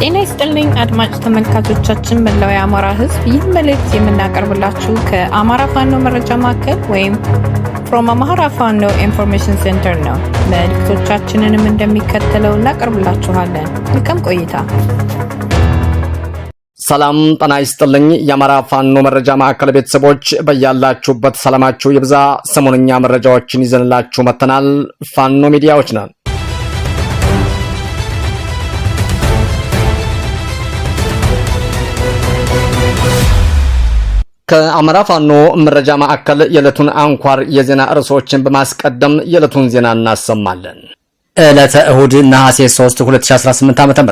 ጤና ይስጥልኝ አድማጭ ተመልካቾቻችን መላው የአማራ ሕዝብ ይህ መልእክት የምናቀርብላችሁ ከአማራ ፋኖ መረጃ ማዕከል ወይም from Amhara Fano Information Center ነው። መልእክቶቻችንንም እንደሚከተለው እናቀርብላችኋለን። መልካም ቆይታ። ሰላም ጤና ይስጥልኝ የአማራ ፋኖ መረጃ ማዕከል ቤተሰቦች በያላችሁበት ሰላማችሁ ይብዛ። ሰሞንኛ መረጃዎችን ይዘንላችሁ መተናል። ፋኖ ሚዲያዎች ነን። ከአማራ ፋኖ መረጃ ማዕከል የዕለቱን አንኳር የዜና ርዕሶችን በማስቀደም የዕለቱን ዜና እናሰማለን። ዕለተ እሁድ ነሐሴ 3 2018 ዓ.ም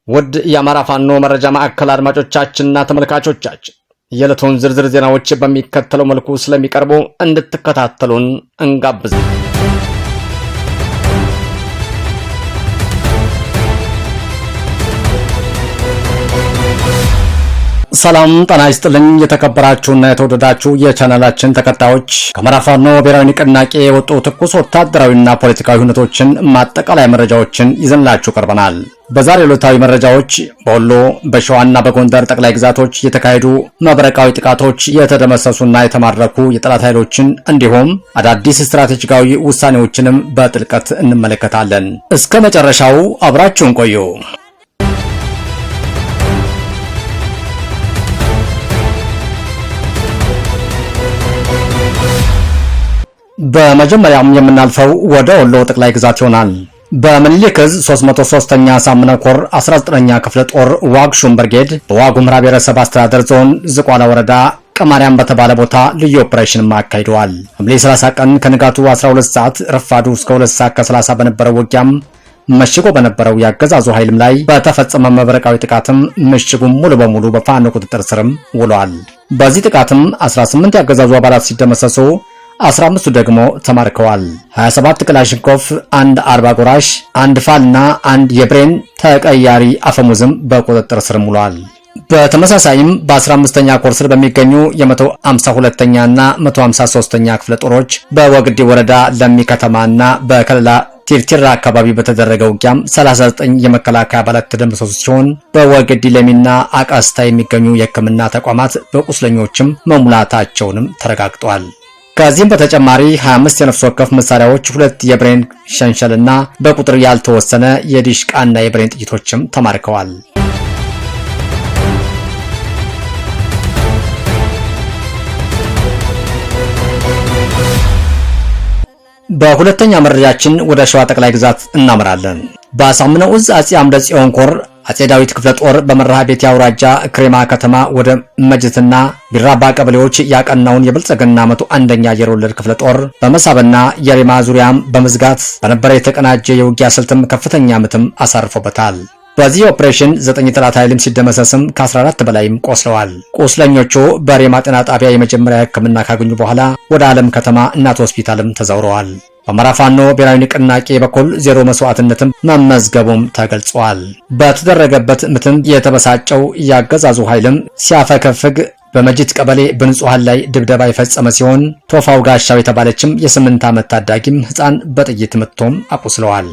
ውድ የአማራ ፋኖ መረጃ ማዕከል አድማጮቻችንና ተመልካቾቻችን የዕለቱን ዝርዝር ዜናዎች በሚከተለው መልኩ ስለሚቀርቡ እንድትከታተሉን እንጋብዛለን። ሰላም ጤና ይስጥልኝ የተከበራችሁና የተወደዳችሁ የቻናላችን ተከታዮች ከአማራ ፋኖ ብሔራዊ ንቅናቄ የወጡ ትኩስ ወታደራዊና ፖለቲካዊ ሁነቶችን ማጠቃለያ መረጃዎችን ይዘንላችሁ ቀርበናል። በዛሬው ዕለታዊ መረጃዎች በወሎ በሸዋና በጎንደር ጠቅላይ ግዛቶች የተካሄዱ መብረቃዊ ጥቃቶች፣ የተደመሰሱና የተማረኩ የጠላት ኃይሎችን እንዲሁም አዳዲስ ስትራቴጂካዊ ውሳኔዎችንም በጥልቀት እንመለከታለን። እስከ መጨረሻው አብራችሁን ቆዩ። በመጀመሪያም የምናልፈው ወደ ወሎ ጠቅላይ ግዛት ይሆናል። በምኒልክ ዕዝ 303ኛ ሳምነው ኮር 19ኛ ክፍለ ጦር ዋግሹም ብርጌድ በዋግኽምራ ብሔረሰብ አስተዳደር ዞን ዝቋላ ወረዳ ቀማርያም በተባለ ቦታ ልዩ ኦፕሬሽን አካሂደዋል። ሐምሌ 30 ቀን ከንጋቱ 12 ሰዓት ረፋዱ እስከ 2 ሰዓት ከ30 በነበረው ውጊያም ምሽጎ በነበረው ያገዛዙ ኃይልም ላይ በተፈጸመ መብረቃዊ ጥቃትም ምሽጉም ሙሉ በሙሉ በፋኖ ቁጥጥር ስርም ውሏል። በዚህ ጥቃትም 18 ያገዛዙ አባላት ሲደመሰሱ 15 ደግሞ ተማርከዋል። 27 ክላሽንኮቭ፣ 1 40 ጎራሽ፣ 1 ፋልና 1 የብሬን ተቀያሪ አፈሙዝም በቁጥጥር ስር ውሏል። በተመሳሳይም በ15ኛ ኮር ስር በሚገኙ የ152ኛ እና 153ኛ ክፍለ ጦሮች በወግዲ ወረዳ ለሚ ከተማና በከለላ ቲርቲራ አካባቢ በተደረገ ውጊያም 39 የመከላከያ አባላት ተደመሰሱ ሲሆን በወግዲ ለሚና አቃስታ የሚገኙ የሕክምና ተቋማት በቁስለኞችም መሙላታቸውንም ተረጋግጧል። ከዚህም በተጨማሪ 25 የነፍስ ወከፍ መሳሪያዎች፣ 2 የብሬን ሸንሸልና በቁጥር ያልተወሰነ የዲሽቃና የብሬን ጥይቶችም ተማርከዋል። በሁለተኛ መረጃችን ወደ ሸዋ ጠቅላይ ግዛት እናመራለን። በአሳምነው ዕዝ አጼ አምደ ጽዮን ኮር አጼ ዳዊት ክፍለ ጦር በመርሃ ቤት አውራጃ ክሬማ ከተማ ወደ መጅትና ቢራባ ቀበሌዎች ያቀናውን የብልጽግና 101ኛ አየር ወለድ ክፍለ ጦር በመሳብና የሬማ ዙሪያም በመዝጋት በነበረ የተቀናጀ የውጊያ ስልትም ከፍተኛ ምትም አሳርፎበታል። በዚህ ኦፕሬሽን 9 ጠላት ኃይልም ሲደመሰስም ከ14 በላይም ቆስለዋል። ቁስለኞቹ በሬማ ጤና ጣቢያ የመጀመሪያ ሕክምና ካገኙ በኋላ ወደ ዓለም ከተማ እናት ሆስፒታልም ተዛውረዋል። በአማራ ፋኖ ብሔራዊ ንቅናቄ በኩል 0 መስዋዕትነትም መመዝገቡም ተገልጿል። በተደረገበት ምትም የተበሳጨው ያገዛዙ ኃይልም ሲያፈከፍግ በመጅት ቀበሌ በንጹሃን ላይ ድብደባ የፈጸመ ሲሆን ቶፋው ጋሻው የተባለችም የ8 ዓመት ታዳጊም ሕፃን በጥይት መትቶም አቁስለዋል።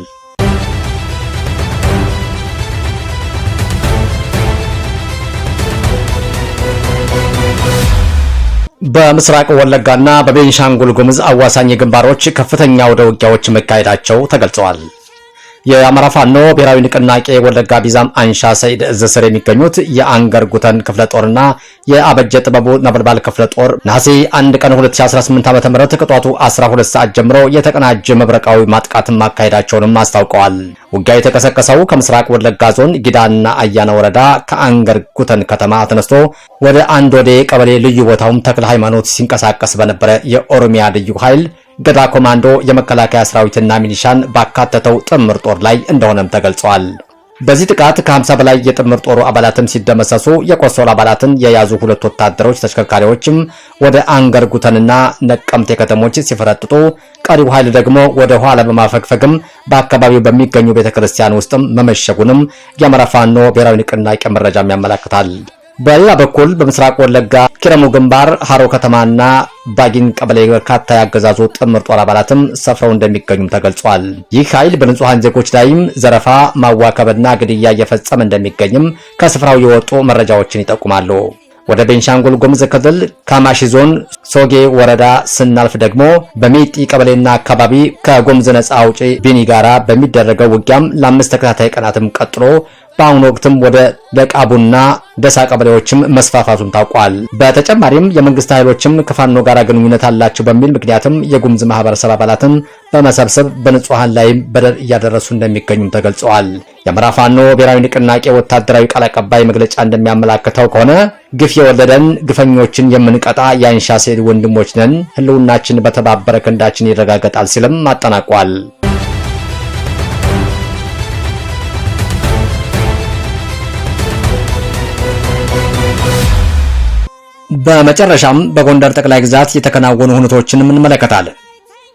በምስራቅ ወለጋና በቤንሻንጉል ጉሙዝ አዋሳኝ ግንባሮች ከፍተኛ ወደ ውጊያዎች መካሄዳቸው ተገልጸዋል። የአማራ ፋኖ ብሔራዊ ንቅናቄ ወለጋ ቢዛም አንሻ ሰይድ ዕዝ ስር የሚገኙት የአንገር ጉተን ክፍለ ጦርና የአበጀ ጥበቡ ነበልባል ክፍለ ጦር ነሐሴ 1 ቀን 2018 ዓ.ም ከጧቱ 12 ሰዓት ጀምሮ የተቀናጀ መብረቃዊ ማጥቃትን ማካሄዳቸውንም አስታውቀዋል። ውጊያ የተቀሰቀሰው ከምስራቅ ወለጋ ዞን ጊዳና አያና ወረዳ ከአንገር ጉተን ከተማ ተነስቶ ወደ አንዶዴ ቀበሌ ልዩ ቦታውም ተክለ ሃይማኖት ሲንቀሳቀስ በነበረ የኦሮሚያ ልዩ ኃይል ገዳ ኮማንዶ የመከላከያ ሰራዊትና ሚሊሻን ባካተተው ጥምር ጦር ላይ እንደሆነም ተገልጿል። በዚህ ጥቃት ከ50 በላይ የጥምር ጦሩ አባላትም ሲደመሰሱ የቆሰሉ አባላትን የያዙ 2 ወታደሮች ተሽከርካሪዎችም ወደ አንገር ጉተንና ነቀምቴ ከተሞች ሲፈረጥጡ፣ ቀሪው ኃይል ደግሞ ወደ ኋላ በማፈግፈግም በአካባቢው በሚገኙ ቤተክርስቲያን ውስጥም መመሸጉንም የአማራ ፋኖ ብሔራዊ ንቅናቄ መረጃም ያመለክታል። በሌላ በኩል በምስራቅ ወለጋ ኪረሙ ግንባር ሀሮ ከተማና ባጊን ቀበሌ በርካታ ያገዛዙ ጥምር ጦር አባላትም ሰፍረው እንደሚገኙም ተገልጿል። ይህ ኃይል በንጹሃን ዜጎች ላይም ዘረፋ፣ ማዋከብና ግድያ እየፈጸመ እንደሚገኝም ከስፍራው የወጡ መረጃዎችን ይጠቁማሉ። ወደ ቤንሻንጉል ጉሙዝ ክልል ካማሺ ዞን ሶጌ ወረዳ ስናልፍ ደግሞ በሜጢ ቀበሌና አካባቢ ከጉሙዝ ነጻ አውጪ ቢኒ ጋራ በሚደረገው ውጊያም ለ5 ተከታታይ ቀናትም ቀጥሎ በአሁኑ ወቅትም ወደ ደቃቡና ደሳ ቀበሌዎችም መስፋፋቱን ታውቋል። በተጨማሪም የመንግስት ኃይሎችም ከፋኖ ጋር ግንኙነት አላቸው በሚል ምክንያትም የጉሙዝ ማህበረሰብ አባላትን በመሰብሰብ በንጹሃን ላይ በደል እያደረሱ እንደሚገኙም ተገልጸዋል። የአማራ ፋኖ ብሔራዊ ንቅናቄ ወታደራዊ ቃል አቀባይ መግለጫ እንደሚያመላክተው ከሆነ ግፍ የወለደን ግፈኞችን የምንቀጣ የአንሻ ሴት ወንድሞች ነን፣ ህልውናችን በተባበረ ክንዳችን ይረጋገጣል ሲልም አጠናቋል። በመጨረሻም በጎንደር ጠቅላይ ግዛት የተከናወኑ ሁነቶችን እንመለከታለን።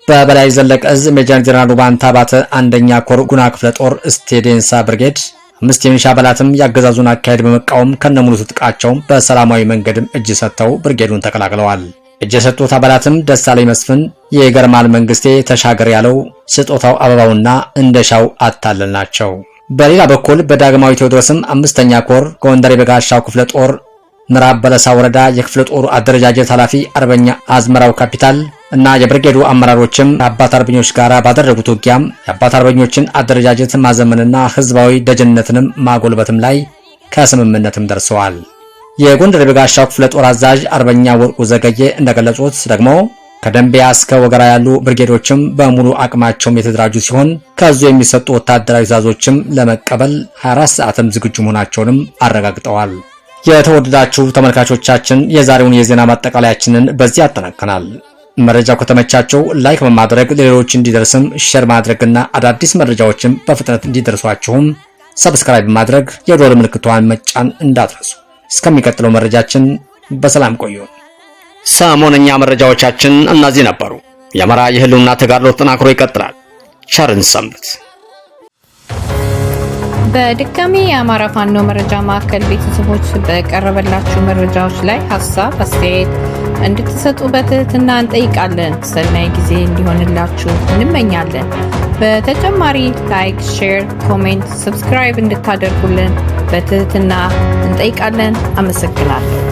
በበላይ ዘለቀ እዝ ሜጀር ጀነራል ባንታ ባተ አንደኛ ኮር ጉና ክፍለ ጦር ስቴዴንሳ ብርጌድ 5 የሚሊሻ አባላትም ያገዛዙን አካሄድ በመቃወም ከነሙሉ ትጥቃቸው በሰላማዊ መንገድም እጅ ሰጥተው ብርጌዱን ተቀላቅለዋል። እጅ የሰጡት አባላትም ደሳለኝ መስፍን፣ የገርማል መንግስቴ፣ ተሻገር ያለው፣ ስጦታው አበባውና እንደሻው አታለል ናቸው። በሌላ በኩል በዳግማዊ ቴዎድሮስም 5ኛ ኮር ጎንደር የበጋሻው ክፍለ ጦር ምዕራብ በለሳ ወረዳ የክፍለ ጦሩ አደረጃጀት ኃላፊ አርበኛ አዝመራው ካፒታል እና የብርጌዱ አመራሮችም ከአባት አርበኞች ጋር ባደረጉት ውጊያም የአባት አርበኞችን አደረጃጀት ማዘመንና ህዝባዊ ደጀነትንም ማጎልበትም ላይ ከስምምነትም ደርሰዋል። የጎንደር የበጋሻው ክፍለ ጦር አዛዥ አርበኛ ወርቁ ዘገየ እንደገለጹት ደግሞ ከደንቢያ እስከ ወገራ ያሉ ብርጌዶችም በሙሉ አቅማቸውም የተደራጁ ሲሆን ከዙ የሚሰጡ ወታደራዊ ትዕዛዞችም ለመቀበል 24 ሰዓትም ዝግጁ መሆናቸውንም አረጋግጠዋል። የተወደዳችሁ ተመልካቾቻችን የዛሬውን የዜና ማጠቃለያችንን በዚህ አጠናቀናል። መረጃው ከተመቻቸው ላይክ በማድረግ ለሌሎች እንዲደርስም ሼር ማድረግና አዳዲስ መረጃዎችን በፍጥነት እንዲደርሷችሁም ሰብስክራይብ ማድረግ የደወል ምልክቷን መጫን እንዳትረሱ። እስከሚቀጥለው መረጃችን በሰላም ቆዩ። ሰሞነኛ መረጃዎቻችን እነዚህ ነበሩ። የአማራ የህልውና ተጋድሎ ተጠናክሮ ይቀጥላል። ቸርን ሰንብት። በድጋሚ የአማራ ፋኖ መረጃ ማዕከል ቤተሰቦች በቀረበላችሁ መረጃዎች ላይ ሀሳብ አስተያየት እንድትሰጡ በትህትና እንጠይቃለን። ሰናይ ጊዜ እንዲሆንላችሁ እንመኛለን። በተጨማሪ ላይክ፣ ሼር፣ ኮሜንት፣ ሰብስክራይብ እንድታደርጉልን በትህትና እንጠይቃለን። አመሰግናለሁ።